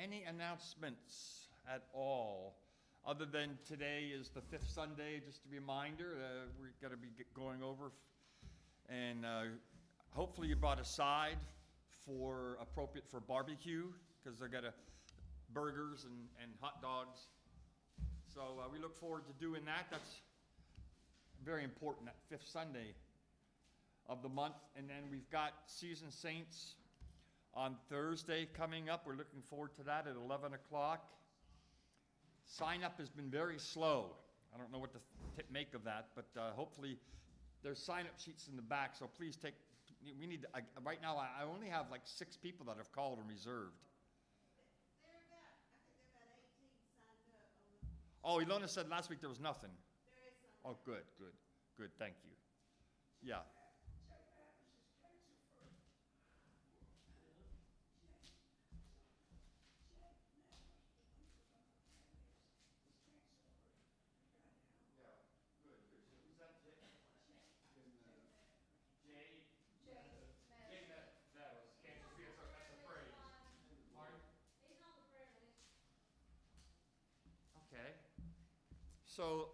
Any announcements at all? Other than today is the fifth Sunday, just a reminder, we're going to be going over. And hopefully you brought a side for appropriate for barbecue, because they're got burgers and hot dogs. So we look forward to doing that. That's very important, that fifth Sunday of the month. And then we've got Seasoned Saints on Thursday coming up. We're looking forward to that at 11 o'clock. Sign up has been very slow. I don't know what to make of that, but hopefully there's sign-up sheets in the back, so please take, we need, right now I only have like 6 people that have called and reserved. I think they're about 18 signed up. Oh, Ilona said last week there was nothing. There is some. Oh, good, thank you. Yeah. Okay. So,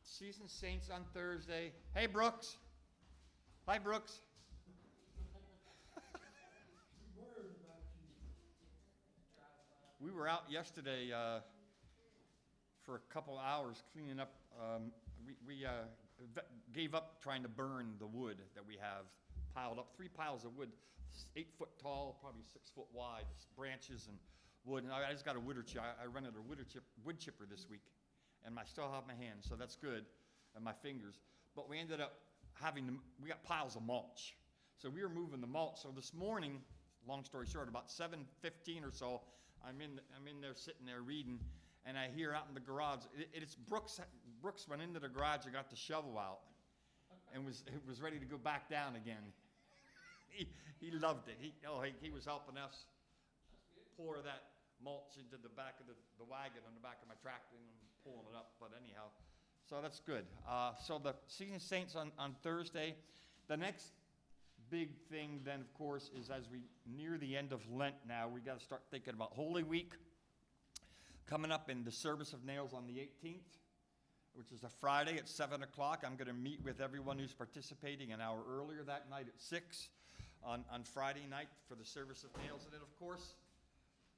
Seasoned Saints on Thursday. Hey, Brooks. Hi, Brooks. We were out yesterday for a couple hours cleaning up. We gave up trying to burn the wood that we have piled up. 3 piles of wood, 8 foot tall, probably 6 foot wide, branches and wood. And I just got a wood chipper. I rented a wood chipper this week, and I still have my hands, so that's good, and my fingers. But we ended up we got piles of mulch. So we were moving the mulch. So this morning, long story short, about 7:15 or so, I'm in there sitting there reading, and I hear out in the garage, it's Brooks. Brooks went into the garage and got the shovel out, and was ready to go back down again. He loved it. He was helping us pour that mulch into the back of the wagon on the back of my tractor and pulling it up. But anyhow, so that's good. So the Seasoned Saints on Thursday. The next big thing then, of course, is as we near the end of Lent now, we got to start thinking about Holy Week coming up in the Service of Nails on the 18th, which is a Friday at 7 o'clock. I'm going to meet with everyone who's participating an hour earlier that night at 6 on Friday night for the Service of Nails. And then, of course,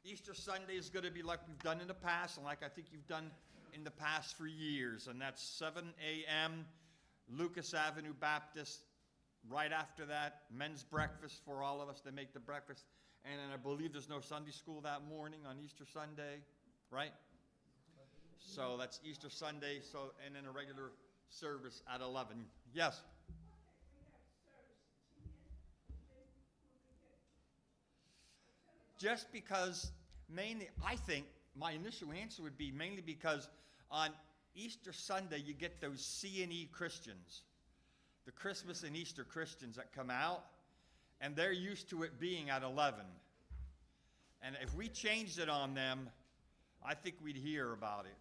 Easter Sunday is going to be like we've done in the past, and like I think you've done in the past for years, and that's 7 a.m., Lucas Avenue Baptist. Right after that, men's breakfast for all of us to make the breakfast. And then I believe there's no Sunday school that morning on Easter Sunday, right? So that's Easter Sunday, and then a regular service at 11. Yes? Just because, mainly, I think my initial answer would be mainly because on Easter Sunday you get those C&E Christians, the Christmas and Easter Christians that come out, and they're used to it being at 11. And if we changed it on them, I think we'd hear about it.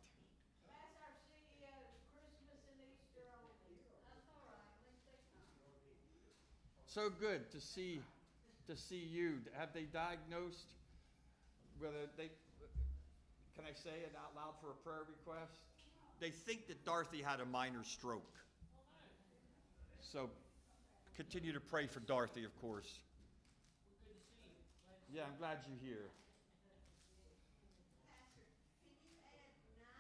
That's our CEO, Christmas and Easter only. That's all right. At least they come. So good to see you. Have they diagnosed whether they, can I say it out loud for a prayer request? They think that Dorothy had a minor stroke. So continue to pray for Dorothy, of course. Good to see you. Yeah, I'm glad you're here. Pastor, can you add Naima Young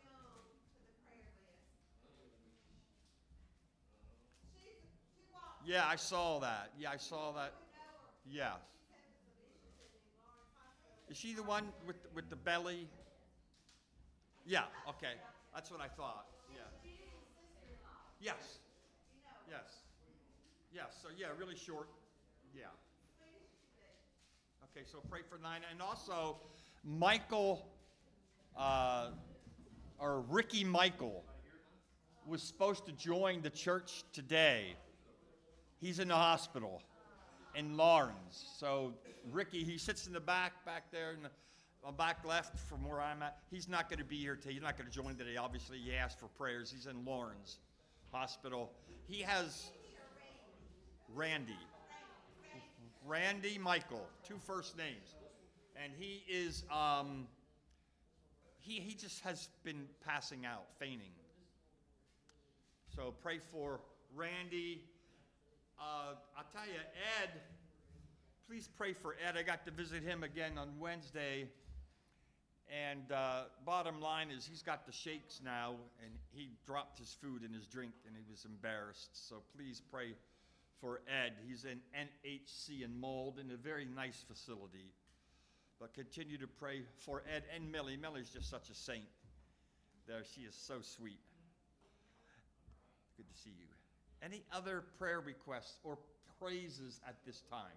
to the prayer list? She walked. Yeah, I saw that. Yeah, I saw that. Yeah. Is she the one with the belly? Yeah, okay. That's what I thought. Yeah. Yes. Yes. So yeah, really short. Yeah. Okay, so pray for Nina. And also Michael, or Ricky Michael, was supposed to join the church today. He's in the hospital in Lawrence. So Ricky, he sits in the back there in the back left from where I'm at. He's not going to be here today. He's not going to join today. Obviously, he asked for prayers. He's in Lawrence Hospital. He has Randy Michael, 2 first names. And he is, he just has been passing out, fainting. So pray for Randy. I'll tell you, Ed, please pray for Ed. I got to visit him again on Wednesday. And bottom line is he's got the shakes now, and he dropped his food and his drink, and he was embarrassed. So please pray for Ed. He's in NHC in Mold, in a very nice facility. But continue to pray for Ed and Millie. Millie's just such a saint. There, she is so sweet. Good to see you. Any other prayer requests or praises at this time?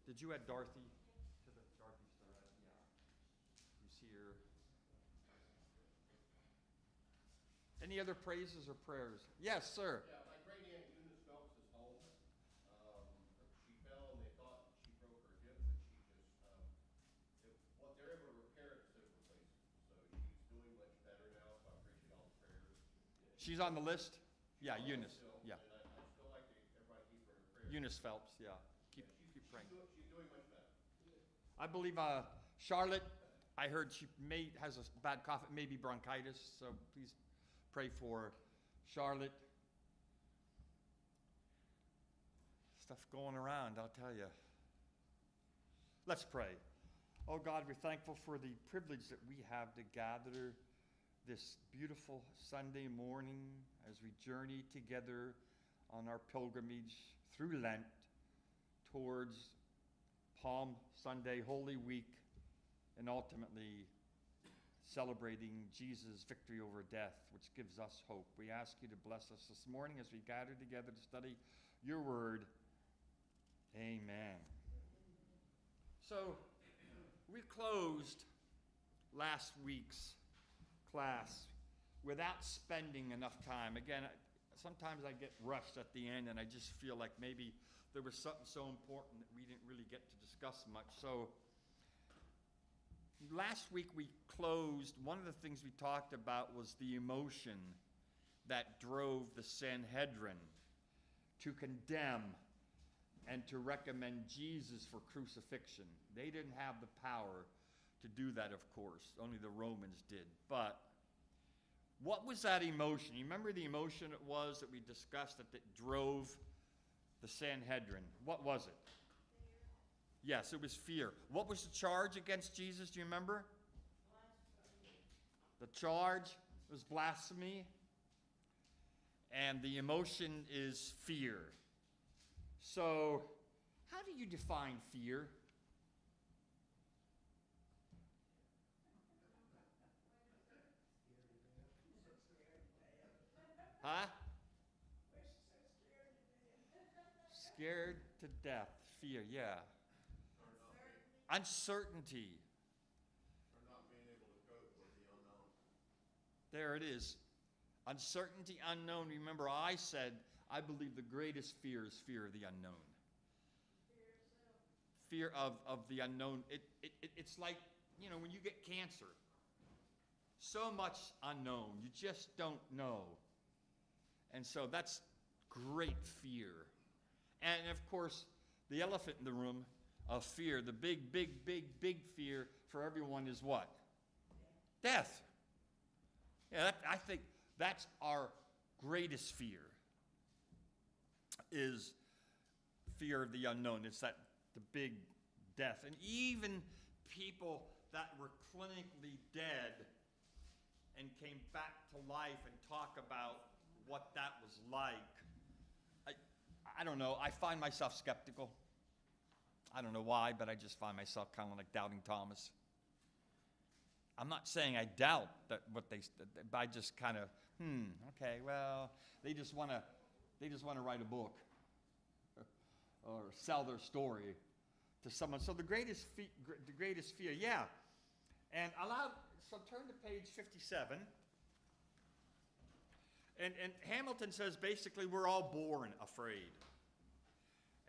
Did you add Dorothy to the Dorothy stuff? Yeah. You see her. Any other praises or prayers? Yes, sir. Yeah, my great aunt Eunice Phelps is home. She fell and they thought she broke her hip, but she just, what they're able to repair it instead of replace it. So she's doing much better now, so I appreciate all the prayers. She's on the list? Yeah, Eunice. Still, Yeah. And I still like to everybody keep her in prayers. Eunice Phelps, yeah. Keep praying. She's doing much better. I believe Charlotte, I heard she has a bad cough, it may be bronchitis, so please pray for Charlotte. Stuff going around, I'll tell you. Let's pray. Oh God, we're thankful for the privilege that we have to gather this beautiful Sunday morning as we journey together on our pilgrimage through Lent towards Palm Sunday, Holy Week, and ultimately celebrating Jesus' victory over death, which gives us hope. We ask you to bless us this morning as we gather together to study your word. Amen. So, we closed last week's class without spending enough time. Again, sometimes I get rushed at the end and I just feel like maybe there was something so important that we didn't really get to discuss much. So last week we closed, one of the things we talked about was the emotion that drove the Sanhedrin to condemn and to recommend Jesus for crucifixion. They didn't have the power to do that, of course. Only the Romans did. But what was that emotion? You remember the emotion it was that we discussed that drove the Sanhedrin? What was it? Yes, it was fear. What was the charge against Jesus? Do you remember? The charge was blasphemy. And the emotion is fear. So, how do you define fear? Huh? Scared to death. Fear, yeah. Uncertainty. Or not being able to cope with the unknown. There it is. Uncertainty, unknown. Remember, I said, I believe the greatest fear is fear of the unknown. Fear of the unknown. It's like, you know, when you get cancer. So much unknown. You just don't know. And so that's great fear. And of course, the elephant in the room of fear, the big, big, big, big fear for everyone is what? Death. Yeah, I think that's our greatest fear, is fear of the unknown. It's that the big death. And even people that were clinically dead and came back to life and talk about what that was like. I don't know. I find myself skeptical. I don't know why, but I just find myself kind of like doubting Thomas. I'm not saying I doubt that what they, but I just kind of, okay, well, they just want to write a book or sell their story to someone. So the greatest fear, yeah. And so turn to page 57. And Hamilton says basically we're all born afraid.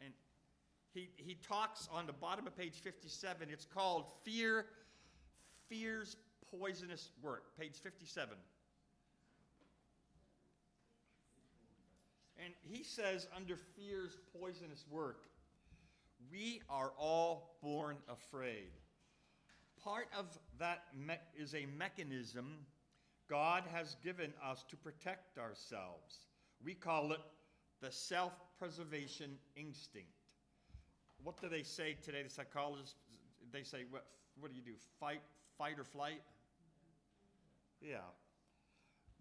And he talks on the bottom of page 57. It's called Fear's Poisonous Work, page 57. And he says under fear's poisonous work, We are all born afraid. Part of that is a mechanism God has given us to protect ourselves. We call it the self-preservation instinct. What do they say today, the psychologists? They say, what do you do, fight or flight? Yeah.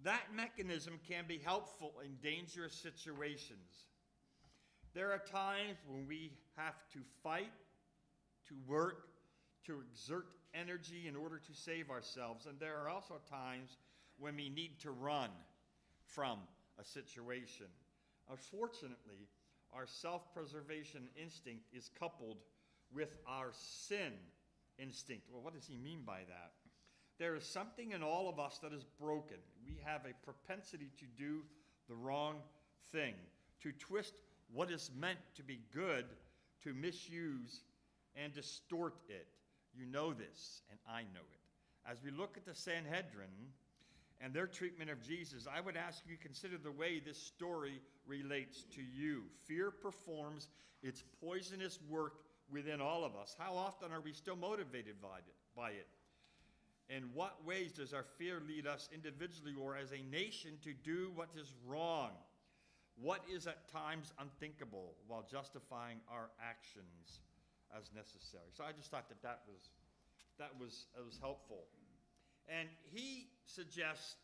That mechanism can be helpful in dangerous situations. There are times when we have to fight, to work, to exert energy in order to save ourselves. And there are also times when we need to run from a situation. Unfortunately, our self-preservation instinct is coupled with our sin instinct. Well, what does he mean by that? There is something in all of us that is broken. We have a propensity to do the wrong thing, to twist what is meant to be good, to misuse and distort it. You know this, and I know it. As we look at the Sanhedrin and their treatment of Jesus, I would ask you to consider the way this story relates to you. Fear performs its poisonous work within all of us. How often are we still motivated by it? In what ways does our fear lead us individually or as a nation to do what is wrong? What is at times unthinkable while justifying our actions as necessary? So I just thought that was helpful. And he suggests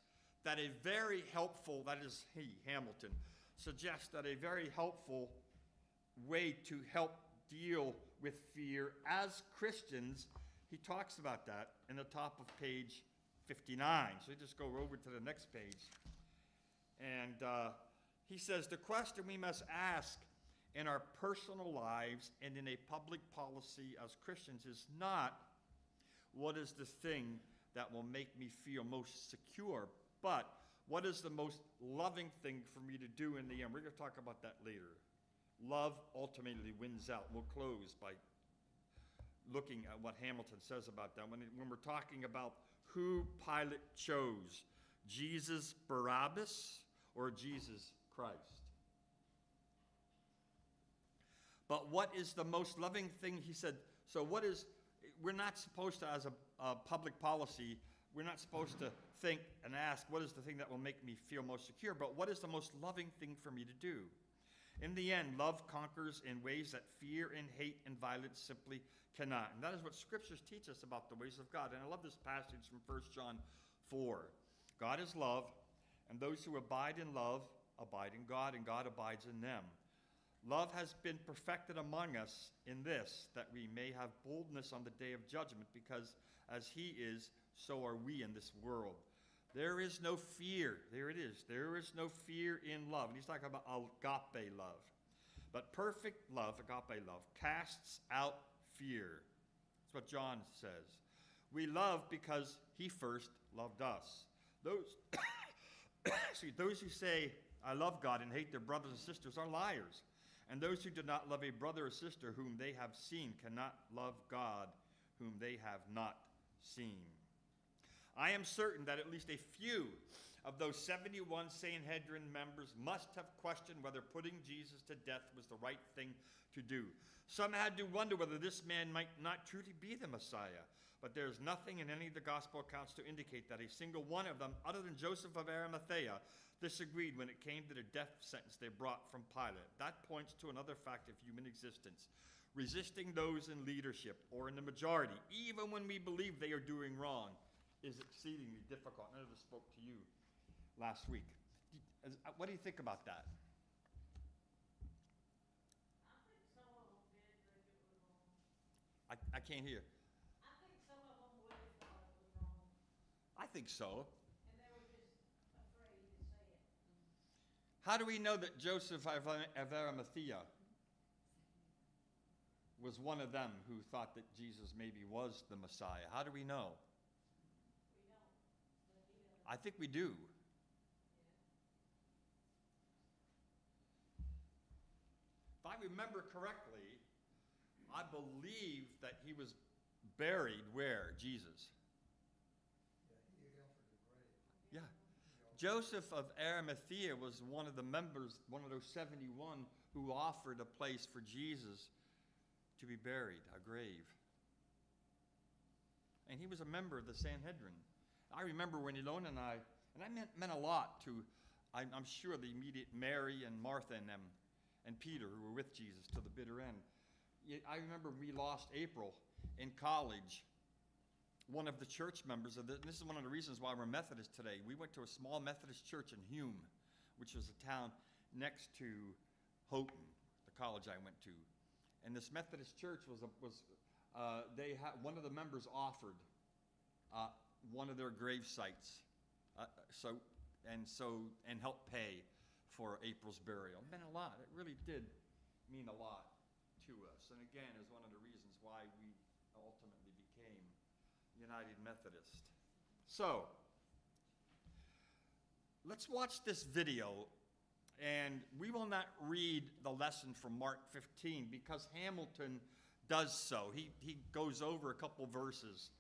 that a very helpful, that is he, Hamilton, suggests that a very helpful way to help deal with fear as Christians, he talks about that in the top of page 59. So we just go over to the next page. And he says, the question we must ask in our personal lives and in a public policy as Christians is not, what is the thing that will make me feel most secure, but what is the most loving thing for me to do in the end? We're going to talk about that later. Love ultimately wins out. We'll close by looking at what Hamilton says about that. When we're talking about who Pilate chose, Jesus Barabbas or Jesus Christ. But what is the most loving thing? He said, so what is, we're not supposed to, as a public policy, we're not supposed to think and ask, what is the thing that will make me feel most secure? But what is the most loving thing for me to do? In the end, love conquers in ways that fear and hate and violence simply cannot. And that is what scriptures teach us about the ways of God. And I love this passage from 1 John 4. God is love, and those who abide in love abide in God, and God abides in them. Love has been perfected among us in this, that we may have boldness on the day of judgment, because as he is, so are we in this world. There is no fear. There it is. There is no fear in love. And he's talking about agape love. But perfect love, agape love, casts out fear. That's what John says. We love because he first loved us. Those who say, I love God and hate their brothers and sisters are liars. And those who do not love a brother or sister whom they have seen cannot love God whom they have not seen. I am certain that at least a few of those 71 Sanhedrin members must have questioned whether putting Jesus to death was the right thing to do. Some had to wonder whether this man might not truly be the Messiah. But there is nothing in any of the gospel accounts to indicate that a single one of them, other than Joseph of Arimathea, disagreed when it came to the death sentence they brought from Pilate. That points to another fact of human existence. Resisting those in leadership or in the majority, even when we believe they are doing wrong, is exceedingly difficult. None of us spoke to you last week. What do you think about that? I think some of them did think it was wrong. I can't hear. I think some of them would have thought it was wrong, I think so. and they were just afraid to say it. How do we know that Joseph of Arimathea was one of them who thought that Jesus maybe was the Messiah? How do we know? We don't, but he does. I think we do. If I remember correctly, I believe that he was buried where? Jesus. Yeah. Joseph of Arimathea was one of the members, one of those 71 who offered a place for Jesus to be buried, a grave. And he was a member of the Sanhedrin. I remember when Ilona and that meant a lot to, I'm sure, the immediate Mary and Martha and them, and Peter, who were with Jesus to the bitter end. I remember we lost April in college. One of the church members of this is one of the reasons why we're Methodist today. We went to a small Methodist church in Hume, which was a town next to Houghton, the college I went to. And this Methodist church one of the members offered one of their grave sites, and helped pay for April's burial. It meant a lot. It really did mean a lot to us. And again, is one of the reasons why we ultimately became United Methodist. So, let's watch this video, and we will not read the lesson from Mark 15 because Hamilton does so. He goes over a couple verses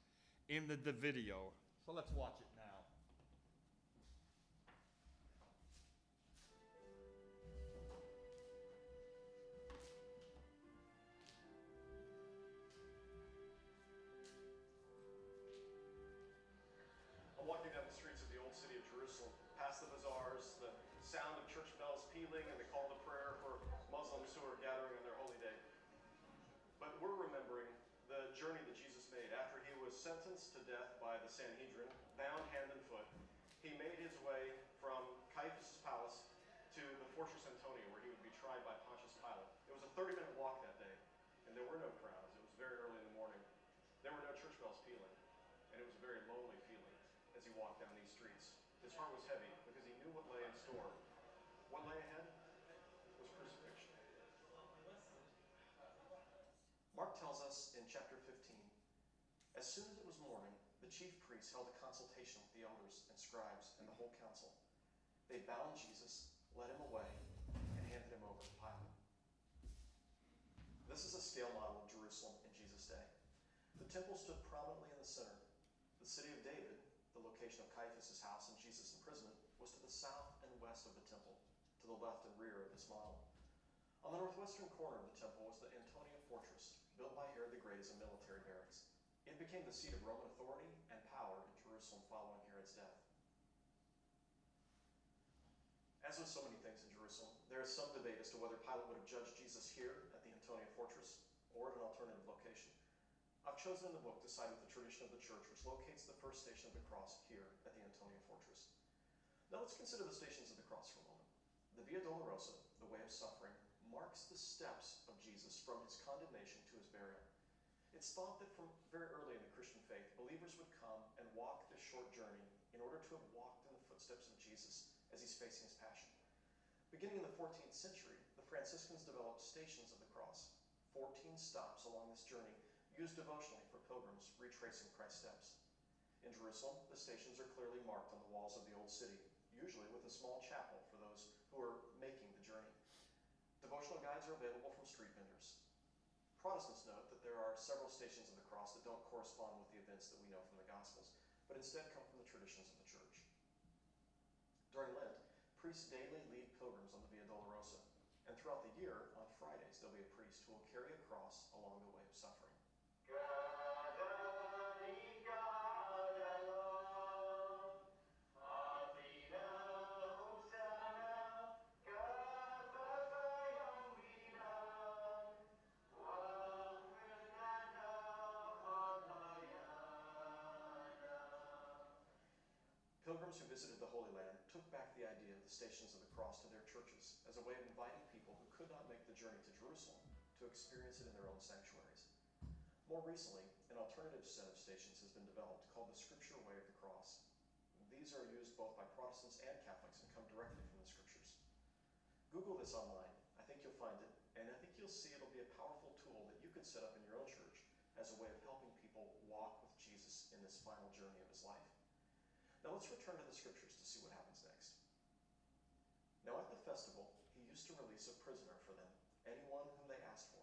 in the video. So let's watch it now. I'm walking down the streets of the old city of Jerusalem, past the bazaars, the sound of church bells pealing, and the call to prayer for Muslims who are gathering on their holy day. But we're remembering the journey that Jesus made after he was sentenced to death by the Sanhedrin, bound hand and foot. He made his way from Caiaphas' palace to the fortress Antonia, where he would be tried by Pontius Pilate. It was a 30-minute walk that day, and there were no crowds. It was very early in the morning. There were no church bells pealing, and it was a very lonely feeling as he walked down these streets. His heart was heavy because he knew what lay in store. What lay ahead was crucifixion. Mark tells us in chapter 15, as soon as it was morning, the chief priests held a consultation with the elders and scribes and the whole council. They bound Jesus, led him away, and handed him over to Pilate. This is a scale model of Jerusalem in Jesus' day. The temple stood prominently in the center. The city of David, the location of Caiaphas' house and Jesus' imprisonment, was to the south and west of the temple, to the left and rear of this model. On the northwestern corner of the temple was the Antonia fortress, built by Herod the Great as a military barracks. It became the seat of Roman authority and power in Jerusalem following Herod's death. As with so many things in Jerusalem, there is some debate as to whether Pilate would have judged Jesus here at the Antonia fortress or at an alternative location. I've chosen in the book to side with the tradition of the church, which locates the first station of the cross here at the Antonia fortress. Now let's consider the stations of the cross for a moment. The Via Dolorosa, the way of suffering, marks the steps of Jesus from his condemnation to his burial. It's thought that from very early in the Christian faith, believers would come and walk this short journey in order to have walked in the footsteps of Jesus as he's facing his passion. Beginning in the 14th century, the Franciscans developed stations of the cross, 14 stops along this journey, used devotionally for pilgrims retracing Christ's steps. In Jerusalem, the stations are clearly marked on the walls of the old city, usually with a small chapel for those who are making the journey. Devotional guides are available from street vendors. Protestants note that there are several stations of the cross that don't correspond with the events that we know from the Gospels, but instead come from the traditions of the church. During Lent, priests daily lead pilgrims on the Via Dolorosa, and throughout the year, on Fridays, there'll be a priest who will carry a cross along the way of suffering. Pilgrims who visited the Holy Land took back the idea of the stations of the cross to their churches as a way of inviting people who could not make the journey to Jerusalem to experience it in their own sanctuaries. More recently, an alternative set of stations has been developed called the Scripture Way of the Cross. These are used both by Protestants and Catholics and come directly from the Scriptures. Google this online. I think you'll find it, and I think you'll see it'll be a powerful tool that you could set up in your own church as a way of helping people walk with Jesus in this final journey of his life. Now let's return to the Scriptures to see what happens next. Now at the festival, he used to release a prisoner for them, anyone whom they asked for.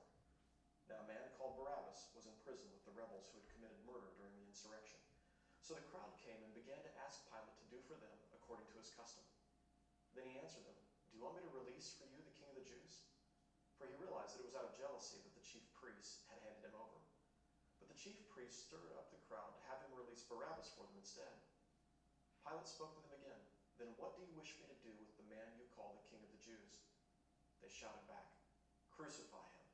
Now a man called Barabbas was in prison with the rebels who had committed murder during the insurrection. So the crowd came and began to ask Pilate to do for them according to his custom. Then he answered them, "Do you want me to release for you the king of the Jews?" For he realized that it was out of jealousy that the chief priests had chief priests stirred up the crowd to have him release Barabbas for them instead. Pilate spoke to them again. Then what do you wish me to do with the man you call the King of the Jews? They shouted back, crucify him.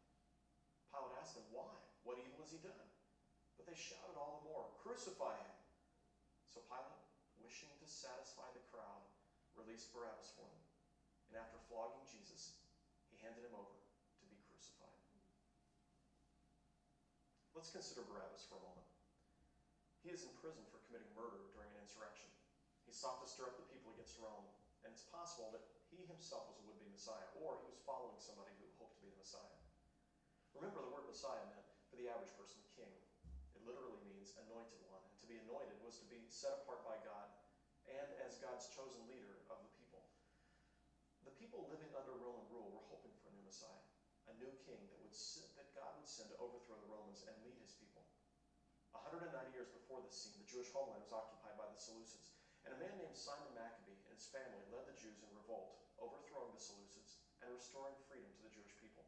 Pilate asked them, why? What evil has he done? But they shouted all the more, crucify him. So Pilate, wishing to satisfy the crowd, released Barabbas for them. And after flogging Jesus, he handed him over to be crucified. Let's consider Barabbas for a moment. He is in prison for committing murder during an insurrection. He sought to stir up the people against Rome, and it's possible that he himself was a would-be Messiah, or he was following somebody who hoped to be the Messiah. Remember, the word Messiah meant, for the average person, king. It literally means anointed one, and to be anointed was to be set apart by God and as God's chosen leader of the people. The people living under Roman rule were hoping for a new Messiah, a new king that God would send to overthrow the Romans and lead his people. 190 years before this scene, the Jewish homeland was occupied by the Seleucids, and a man named Simon Maccabee and his family led the Jews in revolt, overthrowing the Seleucids and restoring freedom to the Jewish people.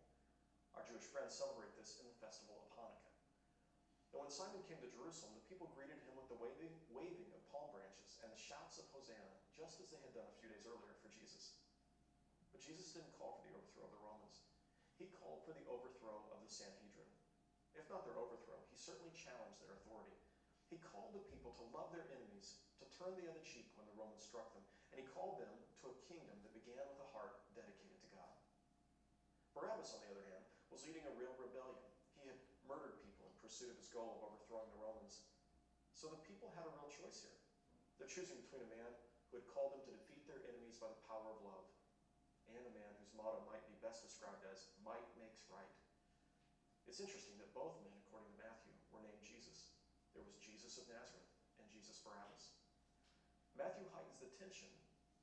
Our Jewish friends celebrate this in the festival of Hanukkah. And when Simon came to Jerusalem, the people greeted him with the waving of palm branches and the shouts of Hosanna, just as they had done a few days earlier for Jesus. But Jesus didn't call for the overthrow of the Romans. He called for the overthrow of the Sanhedrin. If not their overthrow, he certainly challenged their authority. He called the people to love their enemies, to turn the other cheek when the Romans struck them, and he called them to a kingdom that began with a heart dedicated to God. Barabbas, on the other hand, was leading a real rebellion. He had murdered people in pursuit of his goal of overthrowing the Romans. So the people had a real choice here. They're choosing between a man who had called them to defeat their enemies by the power of love, and a man whose motto might be best described as might makes right. It's interesting that both men, according to Matthew, were named Jesus. There was Jesus of Nazareth and Jesus Barabbas. Matthew heightens the tension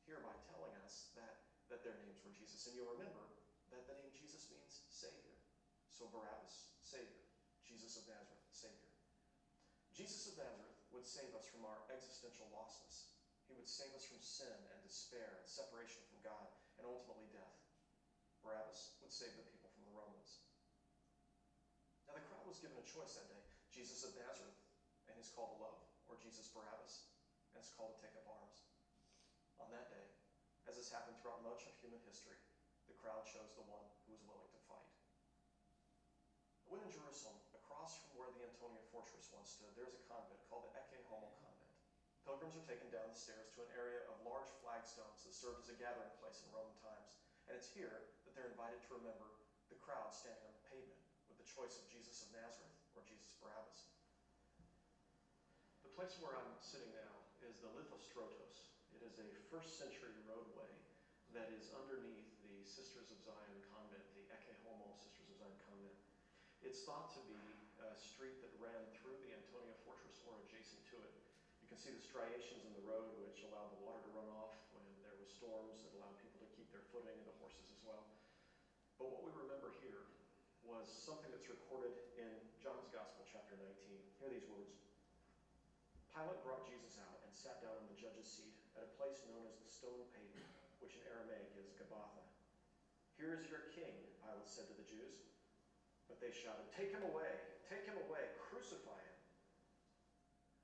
here by telling us that their names were Jesus. And you'll remember that the name Jesus means Savior. So Barabbas, Savior. Jesus of Nazareth, Savior. Jesus of Nazareth would save us from our existential lostness. He would save us from sin and despair and separation from God and ultimately death. Barabbas would save the people from the Romans. Now the crowd was given a choice that day. Jesus of Nazareth and his call to love, or Jesus Barabbas and his call to take up arms. On that day, as has happened throughout much of human history, the crowd chose the one who was willing to fight. When in Jerusalem, across from where the Antonia fortress once stood, there's a convent called the Ecce Homo convent. Pilgrims are taken down the stairs to an area of large flagstones that served as a gathering place in Roman times. And it's here that they're invited to remember the crowd standing on the pavement with the choice of Jesus of Nazareth or Jesus Barabbas. The place where I'm sitting now is the Lithostrotos. It is a 1st century roadway that is underneath the Sisters of Zion convent, the Ecce Homo Sisters of Zion convent. It's thought to be a street that ran through the Antonia fortress or adjacent to it. You can see the striations in the road which allowed the water to run off when there were storms that allowed people to keep their footing, and the horses as well. But what we remember here was something that's recorded in John's Gospel, chapter 19. Hear these words. Pilate brought Jesus out and sat down on the judge's seat at a place known as the stone pavement, which in Aramaic is Gabbatha. Here is your king, Pilate said to the Jews. But they shouted, take him away, crucify him.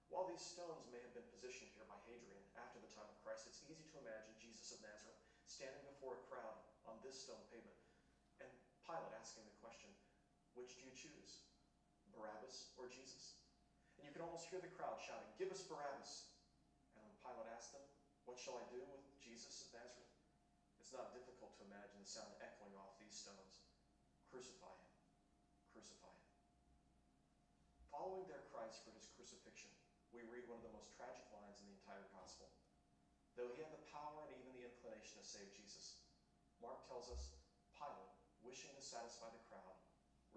While these stones may have been positioned here by Hadrian after the time of Christ, it's easy to imagine Jesus of Nazareth standing before a crowd on this stone pavement, and Pilate asking the question, which do you choose, Barabbas or Jesus? And you can almost hear the crowd shouting, give us Barabbas. And when Pilate asked them, what shall I do with Jesus of Nazareth? It's not difficult to imagine the sound echoing off these stones. Crucify him. Crucify him. Following their cries for his crucifixion, we read one of the most tragic lines in the entire gospel. Though he had the power and even the inclination to save Jesus, Mark tells us Pilate, wishing to satisfy the crowd,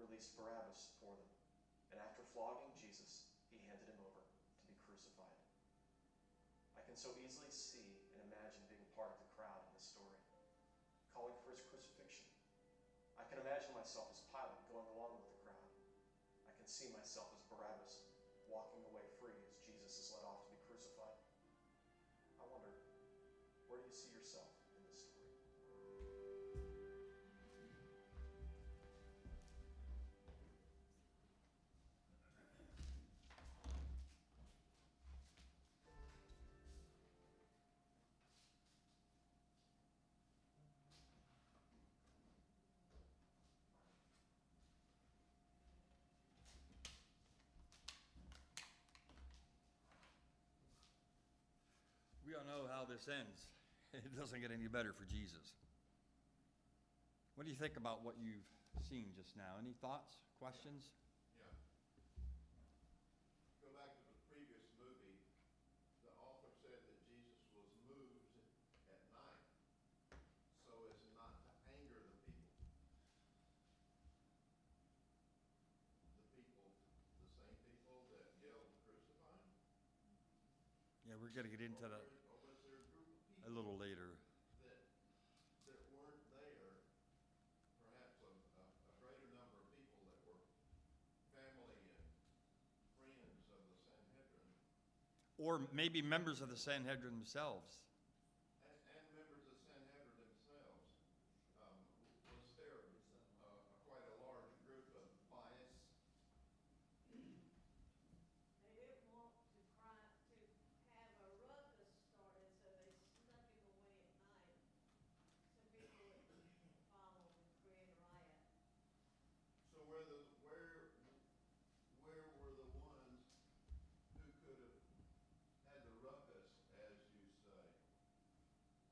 released Barabbas for them, and after flogging Jesus, he handed him over to be crucified. I can so easily see and imagine being part of the crowd in this story, calling for his crucifixion. I can imagine myself as Pilate going along with the crowd. I can see myself as Barabbas walking away free as Jesus is led off to be crucified. I wonder, where do you see yourself in this story? how this ends. It doesn't get any better for Jesus. What do you think about what you've seen just now? Any thoughts, questions? Yeah. Go back to the previous movie. The author said that Jesus was moved at night so as not to anger the people. The same people that yelled, "Crucify him"? Yeah, we're going to get into that Or was there a group of people a little later. that weren't there? Perhaps a greater number of people that were family and friends of the Sanhedrin Or maybe members of the Sanhedrin themselves. and members of the Sanhedrin themselves. Was there quite a large group of bias? They didn't want to have a ruckus started, so they snuck him away at night. So people would follow and create a riot. So where were the ones who could have had the ruckus, as you say?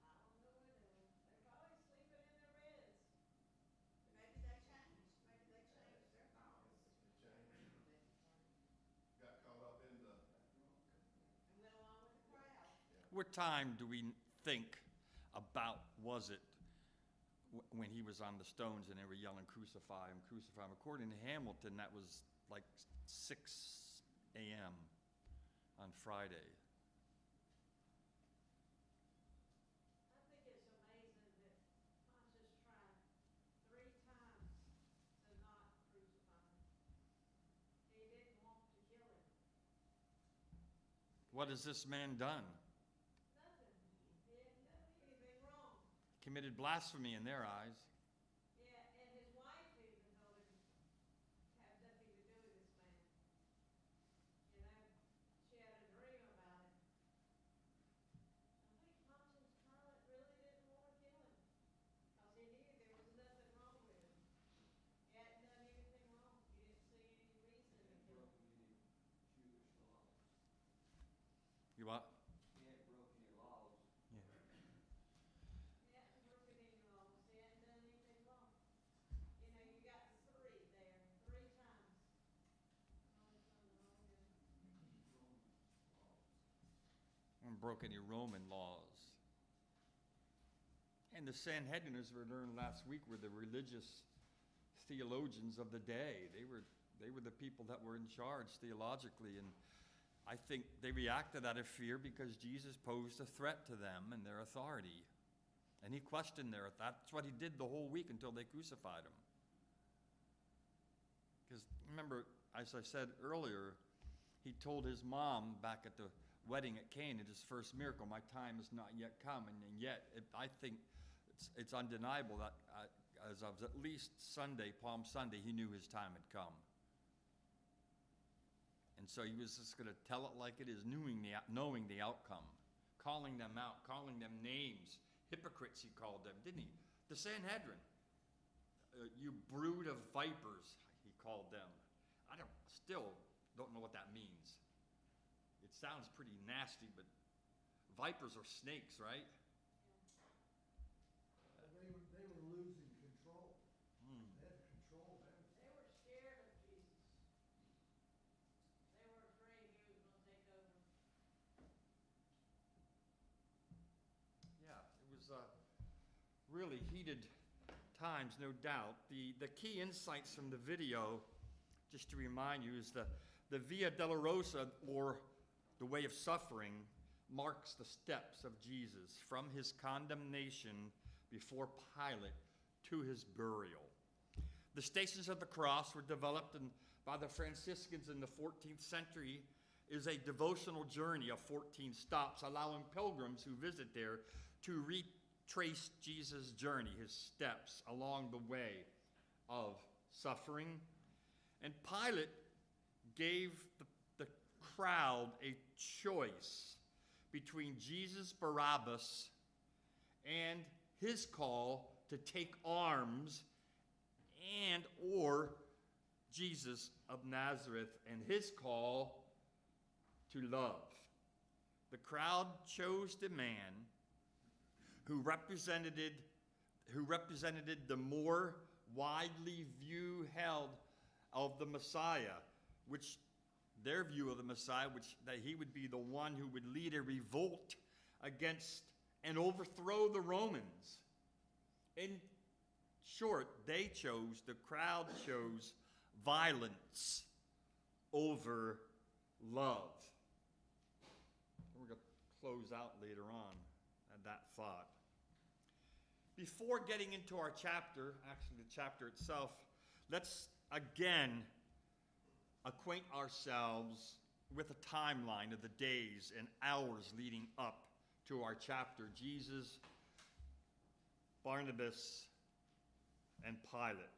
I don't know where they were. They're probably sleeping in their beds. Maybe they changed their thoughts. They changed, got caught up in the, And went along with the crowd. What time do we think about was it when he was on the stones and they were yelling, "Crucify him, crucify him"? According to Hamilton, that was like 6 a.m. on Friday. I think it's amazing that Pontius tried 3 times to not crucify him. He didn't want to kill him. What has this man done? Nothing. He hadn't done anything wrong. Committed blasphemy in their eyes. Yeah, and his wife even told him, have nothing to do with this man. You know, she had a dream about him. I think Pontius Pilate really didn't want to kill him, because he knew there was nothing wrong with him. He hadn't done anything wrong. He didn't see any reason to kill him. Jewish laws. You what? He hadn't broken any laws. He hadn't broken any laws. He hadn't done anything wrong. You know, you got 3 there, 3 times. Always on the wrong end. And broke any Roman laws. And the Sanhedrin, as we learned last week, were the religious theologians of the day. They were the people that were in charge theologically, and I think they reacted out of fear because Jesus posed a threat to them and their authority. And he questioned that's what he did the whole week until they crucified him. Because remember, as I said earlier, he told his mom back at the wedding at Cana, at his first miracle, "My time has not yet come." And yet, I think it's undeniable that as of at least Sunday, Palm Sunday, he knew his time had come. And so he was just going to tell it like it is, knowing the outcome, calling them out, calling them names. Hypocrites, he called them, didn't he? The Sanhedrin. You brood of vipers, he called them. I still don't know what that means. It sounds pretty nasty, but vipers are snakes, right? They were losing control. Hmm. They had control of everything. They were scared of Jesus. They were afraid he was going to take over. Yeah, it was really heated times, no doubt. The key insights from the video, just to remind you, is the Via Dolorosa, or the way of suffering, marks the steps of Jesus from his condemnation before Pilate to his burial. The Stations of the Cross were developed by the Franciscans in the 14th century. Is a devotional journey of 14 stops, allowing pilgrims who visit there to retrace Jesus' journey, his steps along the way of suffering. And Pilate gave the crowd a choice between Jesus Barabbas and his call to take arms, and or Jesus of Nazareth and his call to love. the crowd chose the man who represented the more widely view held of the Messiah, which their view of the Messiah, which that he would be the one who would lead a revolt against and overthrow the Romans. In short, the crowd chose violence over love. We're going to close out later on at that thought. Before getting into our chapter, actually the chapter itself, let's again acquaint ourselves with a timeline of the days and hours leading up to our chapter. Jesus, Barnabas, and Pilate.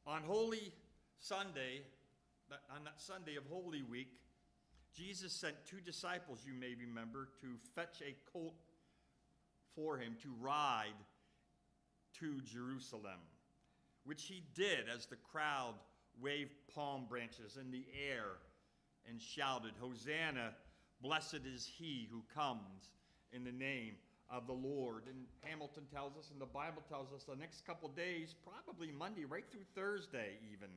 On Holy Sunday, on that Sunday of Holy Week, Jesus sent 2 disciples, you may remember, to fetch a colt for him to ride to Jerusalem, which he did as the crowd waved palm branches in the air and shouted, "Hosanna, blessed is he who comes in the name of the Lord." And Hamilton tells us, and the Bible tells us, the next couple days, probably Monday right through Thursday even,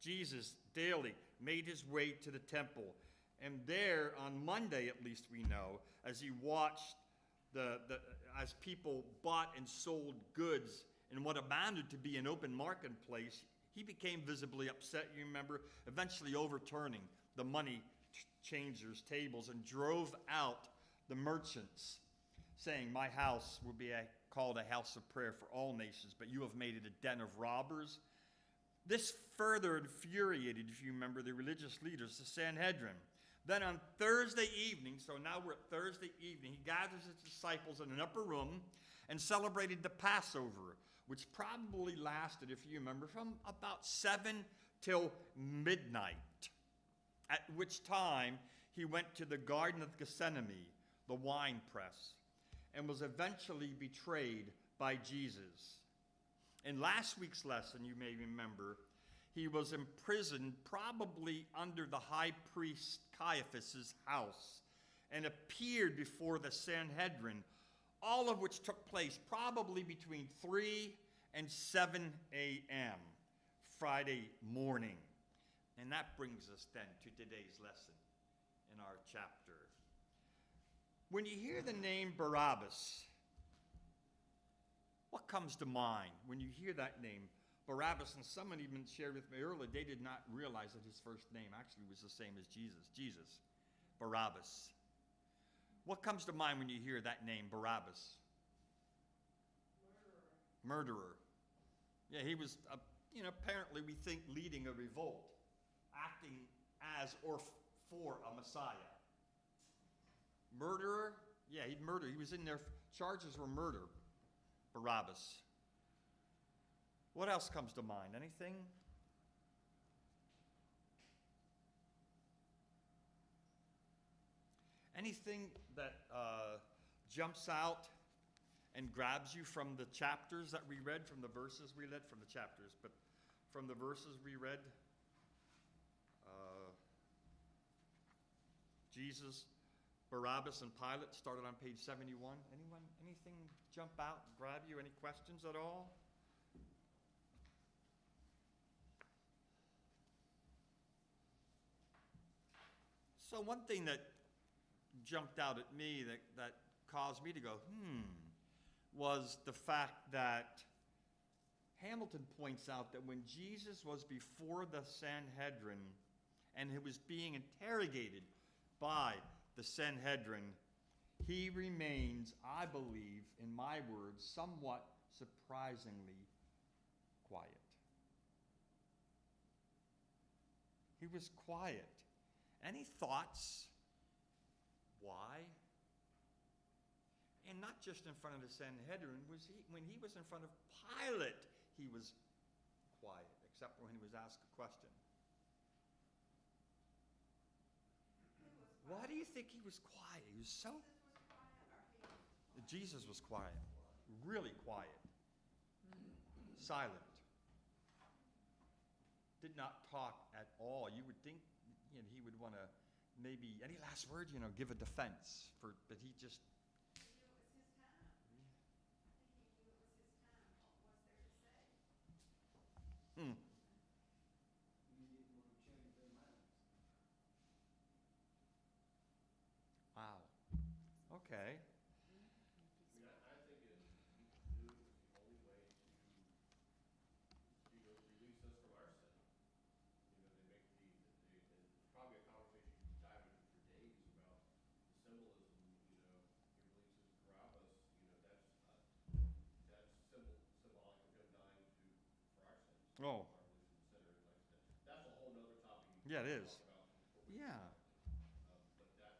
Jesus daily made his way to the temple. And there, on Monday at least we know, as he watched as people bought and sold goods in what amounted to be an open marketplace, he became visibly upset, you remember, eventually overturning the money changers' tables and drove out the merchants, saying, "My house will be called a house of prayer for all nations, but you have made it a den of robbers." This further infuriated, if you remember, the religious leaders, the Sanhedrin. Then on Thursday evening, so now we're at Thursday evening, he gathers his disciples in an upper room and celebrated the Passover, which probably lasted, if you remember, from about 7 till midnight, at which time he went to the Garden of Gethsemane, the wine press, and was eventually betrayed by Jesus. In last week's lesson, you may remember, he was imprisoned probably under the high priest Caiaphas' house and appeared before the Sanhedrin, all of which took place probably between 3 and 7 a.m. Friday morning. And that brings us then to today's lesson in our chapter. When you hear the name Barabbas, what comes to mind when you hear that name, Barabbas? And someone even shared with me earlier, they did not realize that his first name actually was the same as Jesus, Barabbas. What comes to mind when you hear that name, Barabbas? Murderer. Yeah, he was, apparently we think leading a revolt, acting as or for a Messiah. Murderer? Yeah, he'd murder. He was in there, charges were murder. Barabbas. What else comes to mind? Anything? Anything that jumps out and grabs you from the chapters that we read, from the verses we read, from the chapters, but from the verses we read? Jesus, Barabbas, and Pilate started on page 71. Anyone, anything jump out, grab you? Any questions at all? So one thing that jumped out at me that caused me to go, was the fact that Hamilton points out that when Jesus was before the Sanhedrin and he was being interrogated by the Sanhedrin, he remains, I believe, in my words, somewhat surprisingly quiet. He was quiet. Any thoughts? Why? And not just in front of the Sanhedrin. When he was in front of Pilate, he was quiet, except when he was asked a question. Why do you think he was quiet? He was so... Jesus was quiet. Really quiet. Silent. Did not talk at all. You would think he would want to maybe, any last word, give a defense but he just, He knew it was his time. I think he knew it was his time. What was there to say? hmm, He didn't want to change their minds. wow. Okay. I mean, I think he knew it was the only way to release us from our sin. They make and it's probably a conversation you could dive into for days about the symbolism, he releases Barabbas, that's symbolic of him dying for our sins. Oh. Our releasing the sinner, and like I said, that's a whole nother topic you Yeah, it can is. talk about. Yeah. But that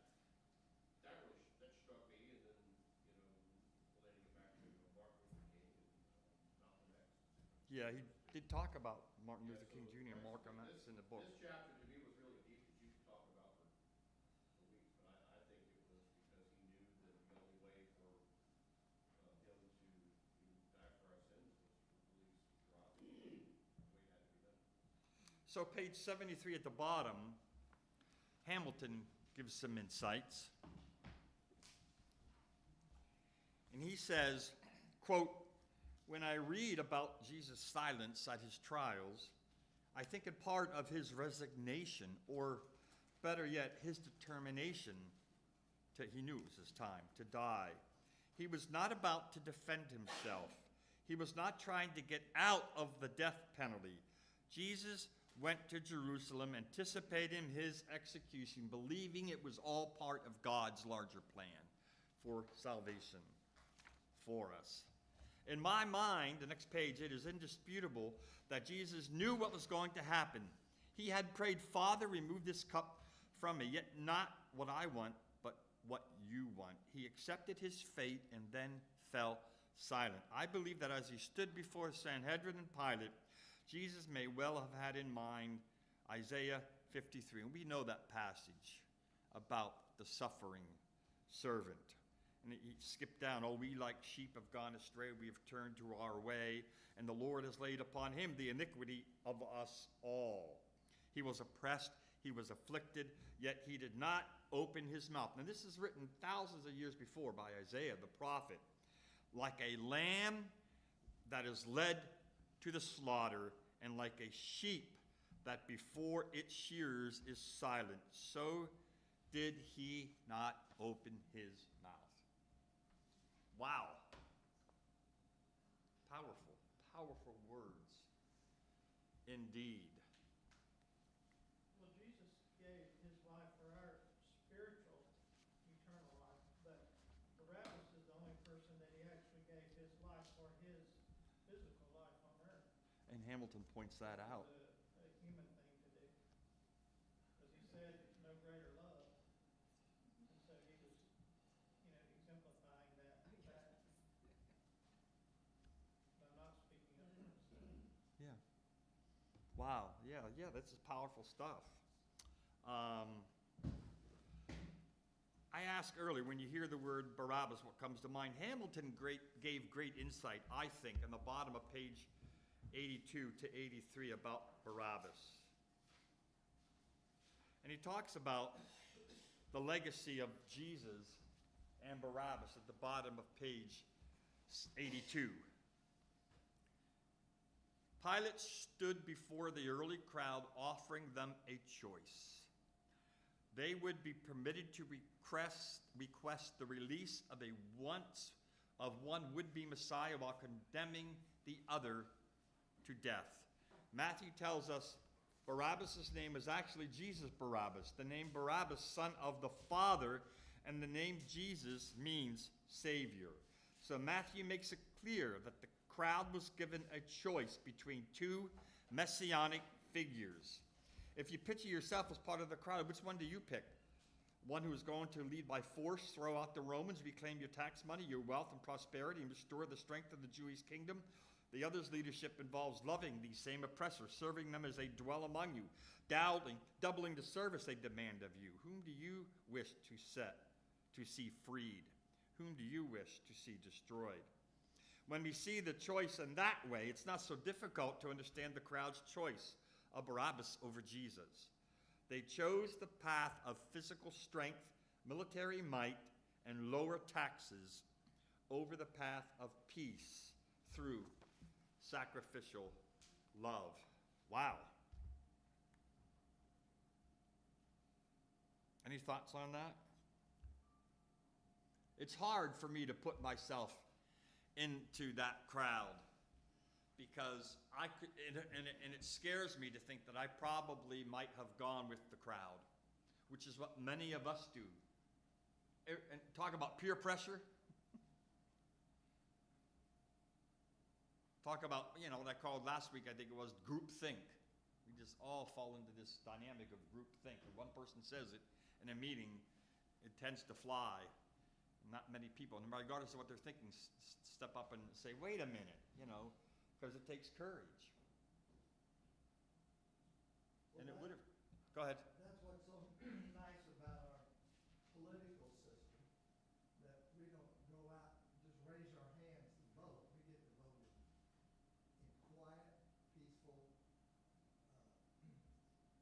really, that struck me, and then, relating it back to Martin Luther King and Malcolm X. Yeah, he did talk about Martin Yeah, Luther so King Jr. and Malcolm this- X in the book. This chapter to me was really deep that you could talk about for weeks, but I think it was because he knew that the only way for him to die for our sins was to release Barabbas. The way it had to be done. So page 73 at the bottom, Hamilton gives some insights. And he says, quote, "When I read about Jesus' silence at his trials, I think in part of his resignation, or better yet, his determination he knew it was his time to die. He was not about to defend himself. He was not trying to get out of the death penalty. Jesus went to Jerusalem, anticipating his execution, believing it was all part of God's larger plan for salvation for us." In my mind, the next page, it is indisputable that Jesus knew what was going to happen. He had prayed, "Father, remove this cup from me, yet not what I want, but what you want." He accepted his fate and then fell silent. I believe that as he stood before Sanhedrin and Pilate, Jesus may well have had in mind Isaiah 53. And we know that passage about the suffering servant. And he skipped down, "Oh, we like sheep have gone astray, we have turned to our way, and the Lord has laid upon him the iniquity of us all. He was oppressed, he was afflicted, yet he did not open his mouth." Now this is written thousands of years before by Isaiah the prophet. "Like a lamb that is led to the slaughter, and like a sheep that before its shearers is silent, so did he not open his mouth." Wow. Powerful, powerful words indeed. Well, Jesus gave his life for our spiritual, eternal life, but Barabbas is the only person that he actually gave his life for his physical life on earth. And Hamilton points that out. It's a human thing to do. Because he said, "No greater love." And so he was, exemplifying that fact by not speaking up for himself. Yeah. Wow. Yeah, this is powerful stuff. I asked earlier, when you hear the word Barabbas, what comes to mind? Hamilton gave great insight, I think, on the bottom of page 82 to 83 about Barabbas. And he talks about the legacy of Jesus and Barabbas at the bottom of page 82. Pilate stood before the early crowd offering them a choice. They would be permitted to request the release of one would-be Messiah while condemning the other to death. Matthew tells us Barabbas' name is actually Jesus Barabbas. The name Barabbas, son of the Father, and the name Jesus means Savior. So Matthew makes it clear that the crowd was given a choice between two messianic figures. If you picture yourself as part of the crowd, which one do you pick? One who is going to lead by force, throw out the Romans, reclaim your tax money, your wealth and prosperity, and restore the strength of the Jewish kingdom? The other's leadership involves loving these same oppressors, serving them as they dwell among you, doubling the service they demand of you. Whom do you wish to see freed? Whom do you wish to see destroyed? When we see the choice in that way, it's not so difficult to understand the crowd's choice of Barabbas over Jesus. They chose the path of physical strength, military might, and lower taxes over the path of peace through sacrificial love. Wow. Any thoughts on that? It's hard for me to put myself into that crowd because I could, and it scares me to think that I probably might have gone with the crowd, which is what many of us do. And talk about peer pressure. Talk about, what I called last week, I think it was group think. We just all fall into this dynamic of group think. When one person says it in a meeting, it tends to fly. Not many people, and regardless of what they're thinking, step up and say, wait a minute, because it takes courage. And it would have, go ahead. That's what's so nice about our political system, that we don't go out and just raise our hands to vote. We get to vote in quiet, peaceful,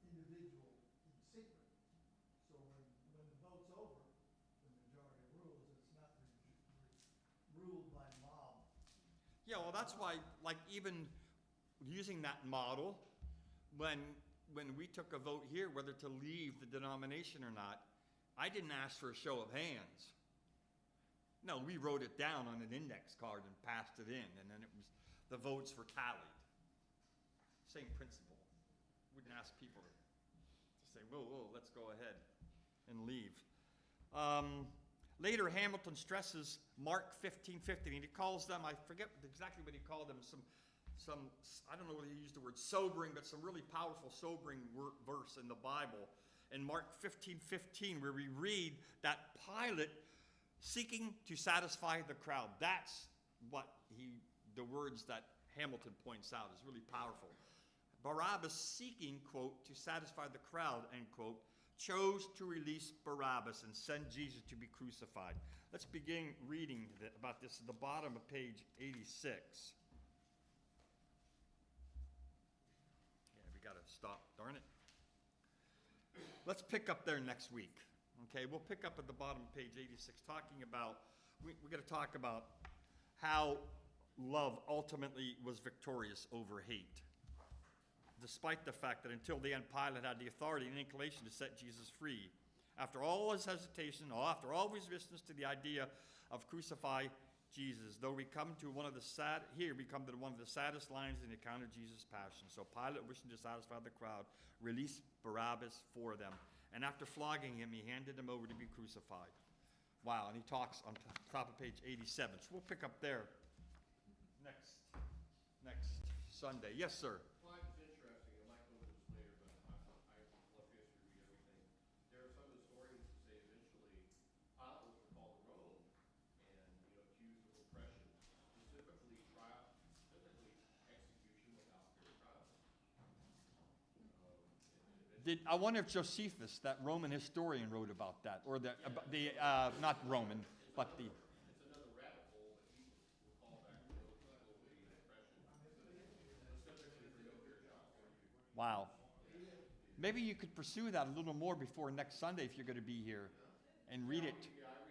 individual, in secret. So when the vote's over, the majority rules. It's not ruled by mob. Yeah, well, that's why, like, even using that model, when we took a vote here whether to leave the denomination or not, I didn't ask for a show of hands. No, we wrote it down on an index card and passed it in, and then the votes were tallied. Same principle. Wouldn't ask people to say, whoa, let's go ahead and leave. Later, Hamilton stresses Mark 15:15, and he calls them, I forget exactly what he called them, some I don't know whether he used the word sobering, but some really powerful sobering verse in the Bible. In Mark 15:15, where we read that Pilate seeking to satisfy the crowd. That's what the words that Hamilton points out is really powerful. Barabbas seeking, quote, to satisfy the crowd, end quote, chose to release Barabbas and send Jesus to be crucified. Let's begin reading about this at the bottom of page 86. Yeah, we got to stop, darn it. Let's pick up there next week. Okay, we'll pick up at the bottom of page 86, talking about, we're going to talk about how love ultimately was victorious over hate. Despite the fact that until the end, Pilate had the authority and inclination to set Jesus free. After all his hesitation, after all his resistance to the idea of crucify Jesus, though we come to one of the saddest lines in the account of Jesus' passion. So Pilate, wishing to satisfy the crowd, released Barabbas for them. And after flogging him, he handed him over to be crucified. Wow, and he talks on top of page 87. So we'll pick up there next Sunday. Yes, sir. Well, it's interesting. I might go into this later, but I love history, read everything. There are some historians who say eventually Pilate was recalled to Rome and accused of oppression, specifically execution without fair trial. I wonder if Josephus, that Roman historian, wrote about that, or not Roman, but the. It's another rabbit hole, but he was called back to those people being oppression, specifically for no fair trial. Wow. Maybe you could pursue that a little more before next Sunday if you're going to be here, and read it. Yeah, I